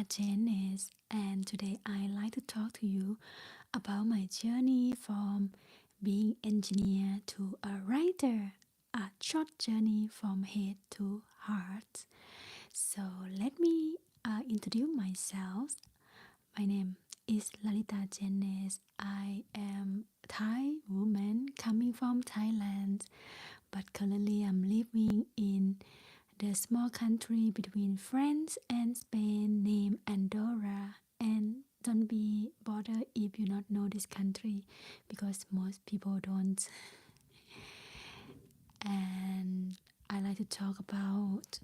Janice, and today I like to talk to you about my journey from being engineer to a writer, a short journey from head to heart. So let me introduce myself. My name is Lalita Janice. I am a Thai woman coming from Thailand, but currently I'm living in the small country between France and Spain named Andorra. And don't be bothered if you not know this country because most people don't. And I like to talk about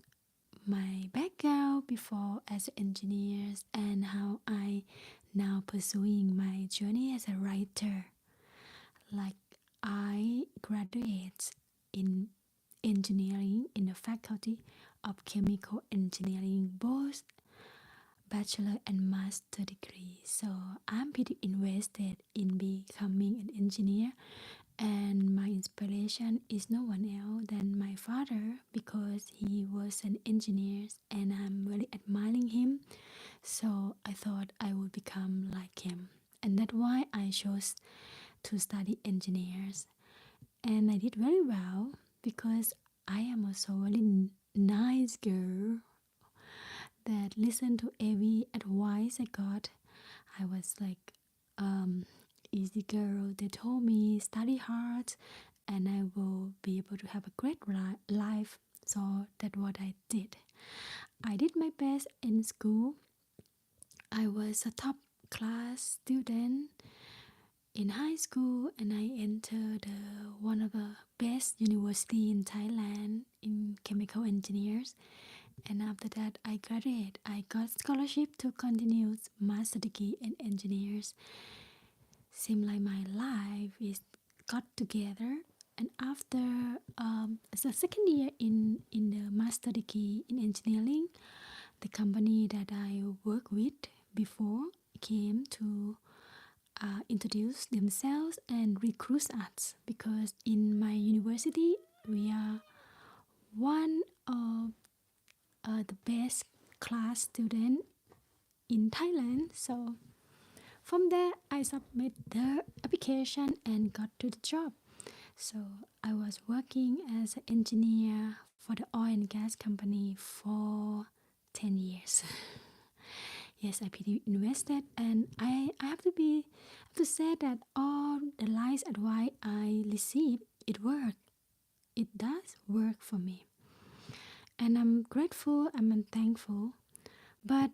my background before as an engineer and how I now pursuing my journey as a writer. Like I graduate in engineering in the faculty of chemical engineering, both bachelor and master degree. So I'm pretty invested in becoming an engineer, and my inspiration is no one else than my father because he was an engineer and I'm really admiring him. So I thought I would become like him, and that's why I chose to study engineers. And I did very well because I am also a really nice girl that listened to every advice I got. I was like easy girl. They told me study hard and I will be able to have a great life. So that's what I did. I did my best in school. I was a top class student in high school and I entered one of the best university in Thailand in chemical engineers. And after that, I graduated. I got scholarship to continue master degree in engineers. Seemed like my life is got together. And after the second year in the master degree in engineering, the company that I worked with before came to introduce themselves and recruit us because in my university we are one of the best class student in Thailand. So from there I submit the application and got to the job. So I was working as an engineer for the oil and gas company for 10 years. Yes, I pretty invested, and I have to say that all the life advice I received, it worked. It does work for me. And I'm grateful, I'm thankful. But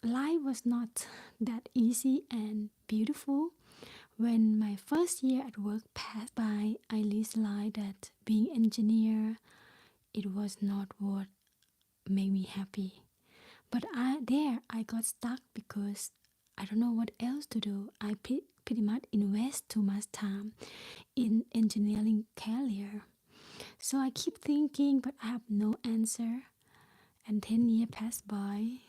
life was not that easy and beautiful. When my first year at work passed by, I realized that being engineer, it was not what made me happy. But I got stuck because I don't know what else to do. I pretty much invest too much time in engineering career. So I keep thinking, but I have no answer. And 10 years passed by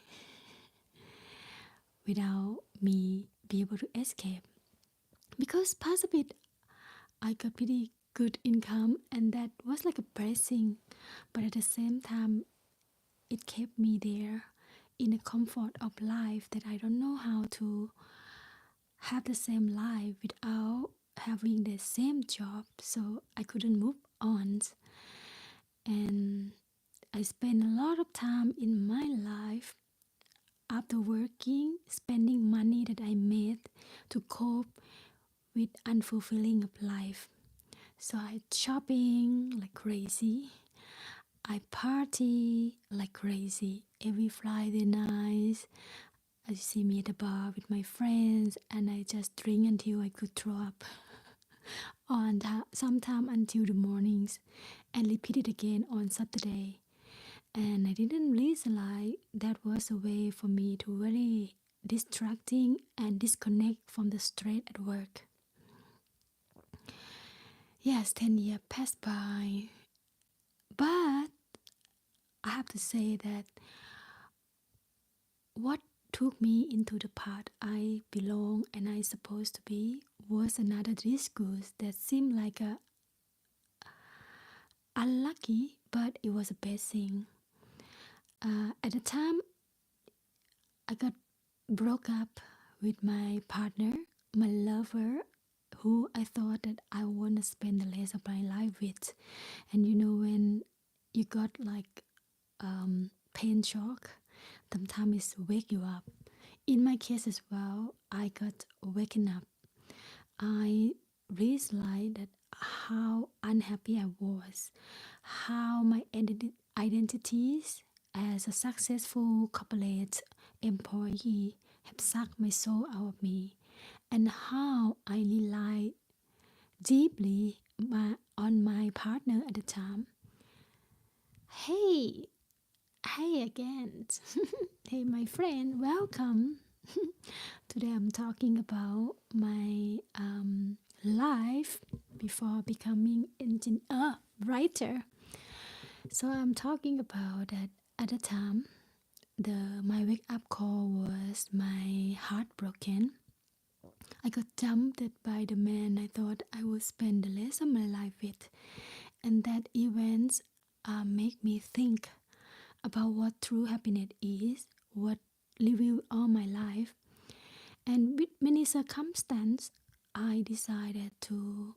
without me be able to escape. Because part of it, I got pretty good income, and that was like a blessing. But at the same time, it kept me there in the comfort of life that I don't know how to have the same life without having the same job. So I couldn't move on. And I spent a lot of time in my life after working, spending money that I made to cope with unfulfilling of life. So I shopping like crazy. I party like crazy every Friday night. I see me at the bar with my friends and I just drink until I could throw up. On sometime until the mornings and repeat it again on Saturday. And I didn't realize that was a way for me to really distracting and disconnect from the stress at work. Yes, 10 years passed by, but I have to say that what took me into the path I belong and I supposed to be was another discourse that seemed like a unlucky, but it was a blessing. At the time, I I got broke up with my partner, my lover, who I thought that I want to spend the rest of my life with. And you know, when you got like pain shock, sometimes it wake you up. In my case as well, I got waken up. I realized that how unhappy I was, how my identities as a successful corporate employee have sucked my soul out of me, and how I relied deeply on my partner at the time. Hey, hey again. Hey, my friend, welcome. Today I'm talking about my life before becoming writer. So I'm talking about that at the time. My wake up call was my heart broken. I got dumped by the man I thought I would spend the rest of my life with, and that events make me think about what true happiness is, what revealed all my life, and with many circumstances, I decided to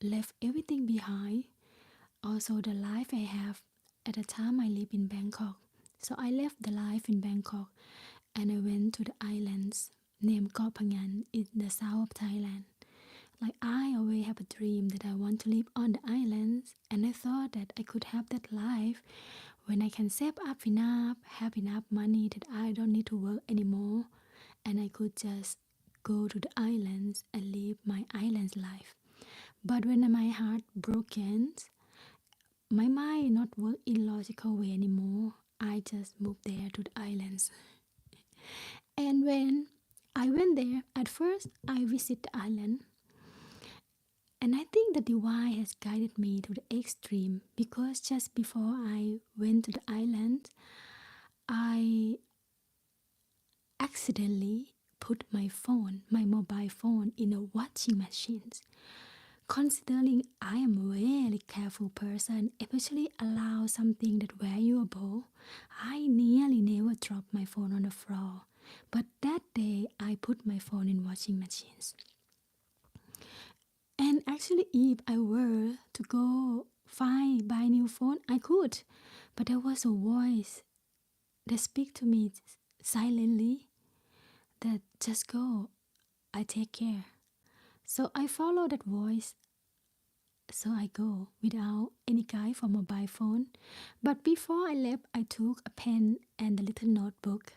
leave everything behind. Also, the life I have at the time I live in Bangkok. So I left the life in Bangkok and I went to the islands named Koh Phangan in the south of Thailand. Like I always have a dream that I want to live on the islands, and I thought that I could have that life when I can save up enough, have enough money that I don't need to work anymore, and I could just go to the islands and live my islands life. But when my heart broken, my mind not work in logical way anymore. I just moved there to the islands. And when I went there, at first I visit the island. And I think the divine has guided me to the extreme, because just before I went to the island, I accidentally put my mobile phone, in a washing machine. Considering I am a very careful person, especially allow something that valuable, I nearly never drop my phone on the floor. But that day I put my phone in washing machines. And actually if I were to go buy new phone, I could. But there was a voice that speak to me silently that just go, I take care. So I follow that voice. So I go without any guide for mobile phone. But before I left, I took a pen and a little notebook.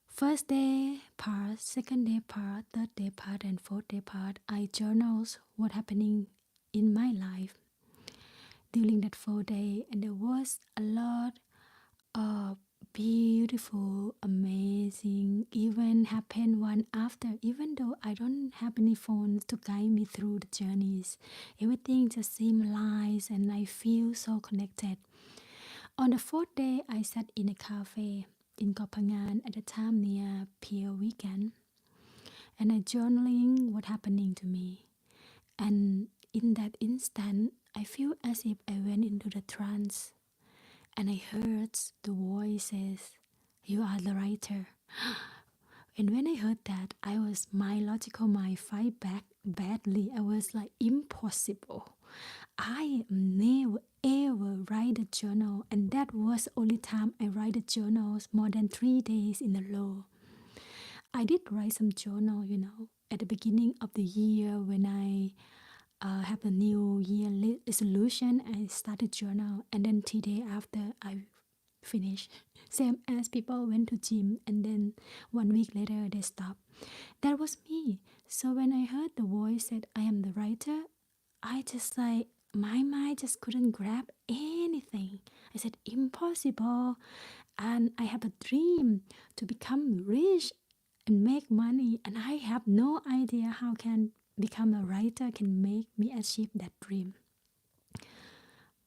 First day part, second day part, third day part, and fourth day part, I journals what happening in my life during that 4 day, and there was a lot of beautiful, amazing event happen one after. Even though I don't have any phones to guide me through the journeys, everything just seems nice and I feel so connected. On the fourth day, I sat in a cafe in Koh Phangan at the time near Pier Weekend, and I journaling what happening to me. And in that instant, I feel as if I went into the trance. And I heard the voices, you are the writer. And when I heard that, my logical mind fight back badly. I was like, impossible. I never ever write a journal. And that was the only time I write a journals more than 3 days in a row. I did write some journal, at the beginning of the year when I have a new year resolution. I started journal, and then 3 days after I finished. Same as people went to gym, and then 1 week later they stop. That was me. So when I heard the voice said I am the writer, I just like my mind just couldn't grab anything. I said impossible, and I have a dream to become rich and make money, and I have no idea how can become a writer can make me achieve that dream.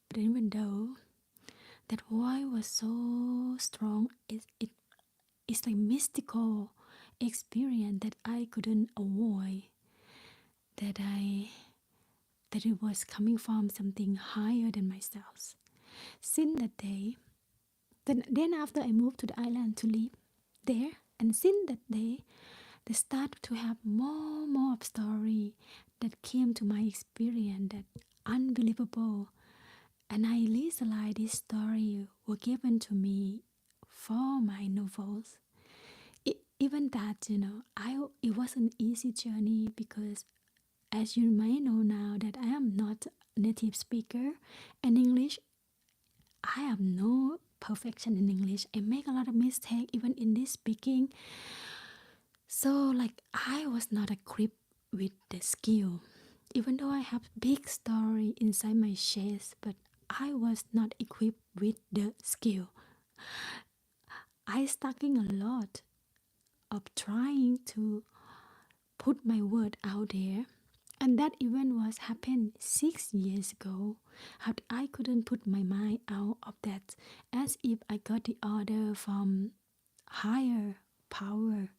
But even though that voice was so strong, it's like mystical experience that I couldn't avoid. That it was coming from something higher than myself. Since that day, then after I moved to the island to live, there. And since that day, they start to have more of story that came to my experience that unbelievable. And I realized this story were given to me for my novels. Even that, it was an easy journey because, as you may know now, that I am not a native speaker, and English, I have no perfection in English. I make a lot of mistakes even in this speaking. So like I was not equipped with the skill. Even though I have big story inside my chest, but I was not equipped with the skill. I stuck in a lot of trying to put my word out there. And that event was happened 6 years ago. How I couldn't put my mind out of that, as if I got the order from higher power.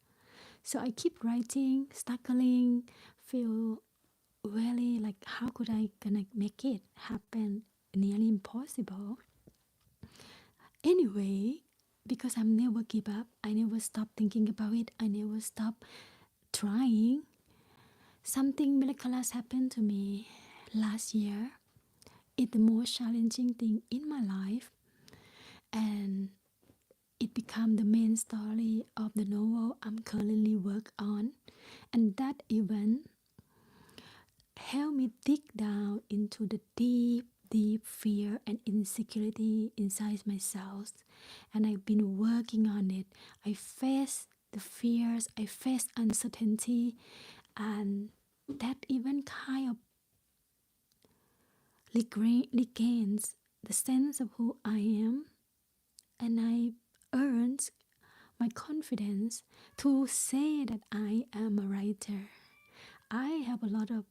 So I keep writing, struggling, feel really like how could I gonna make it happen? Nearly impossible. Anyway, because I never give up, I never stop thinking about it, I never stop trying. Something miraculous happened to me last year. It's the most challenging thing in my life, and it became the main story of the novel I'm currently working on. And that event helped me dig down into the deep fear and insecurity inside myself. And I've been working on it. I faced the fears, I faced uncertainty, and that even kind of regains the sense of who I am, and I earned my confidence to say that I am a writer. I have a lot of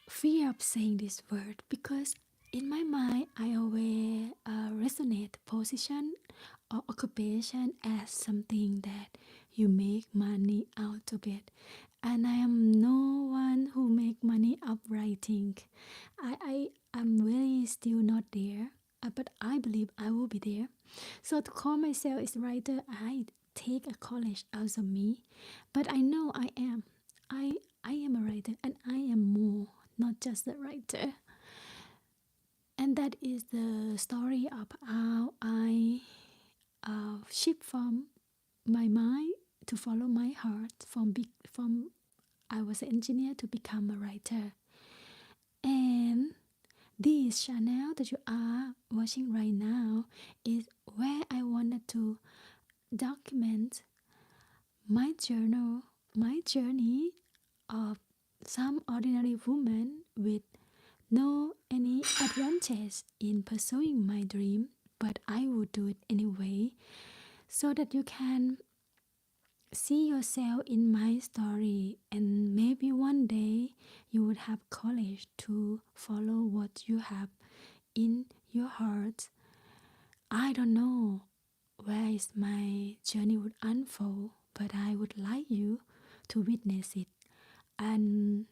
fear of saying this word because in my mind I always resonate position or occupation as something that you make money out of it, and I am no one who make money up writing. I'm really still not there, but I believe I will be there. So to call myself as a writer, I take a college out of me, but I know I am a writer, and I am more, not just a writer. And that is the story of how I shift from my mind to follow my heart, from I was an engineer to become a writer. And this channel that you are watching right now is where I wanted to document my journal, my journey of some ordinary woman with no any advantage in pursuing my dream, but I would do it anyway, so that you can see yourself in my story, and maybe one day you would have courage to follow what you have in your heart. I don't know where is my journey would unfold, but I would like you to witness it and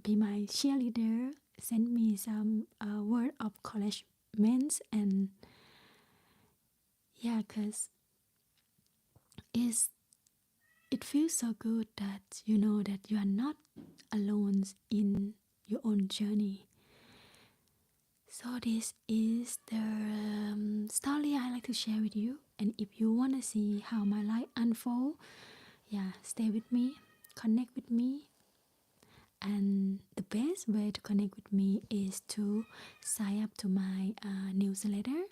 be my cheerleader. Send me some word of encouragement, and yeah, cause it feels so good that you know that you are not alone in your own journey. So this is the story I like to share with you. And if you want to see how my life unfold, yeah, stay with me, connect with me. And the best way to connect with me is to sign up to my newsletter,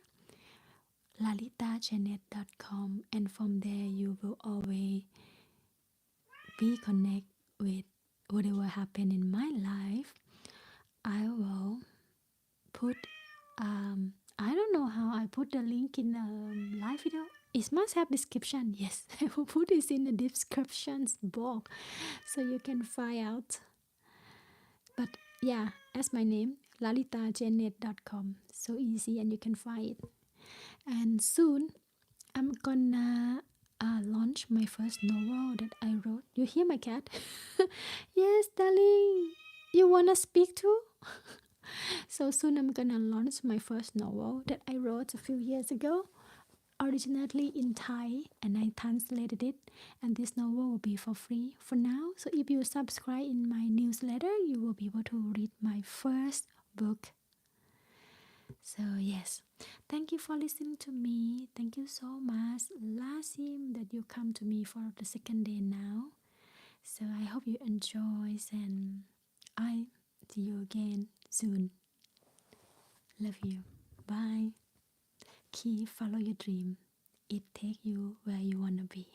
lalitajanet.com, and from there you will always be connect with whatever happened in my life. I will put I don't know how I put the link in the live video. It must have description. Yes, I will put this in the descriptions box so you can find out. But yeah, as my name, lalitajanet.com. So easy, and you can find it. And soon I'm gonna launch my first novel that I wrote. You hear my cat? Yes, darling. You wanna speak too? So soon I'm gonna launch my first novel that I wrote a few years ago. originally in Thai and I translated it, and this novel will be for free for now. So if you subscribe in my newsletter, you will be able to read my first book. So yes, thank you for listening to me. Thank you so much. Last time that you come to me for the second day now. So I hope you enjoy, and I see you again soon. Love you. Bye. Keep follow your dream. It take you where you wanna be.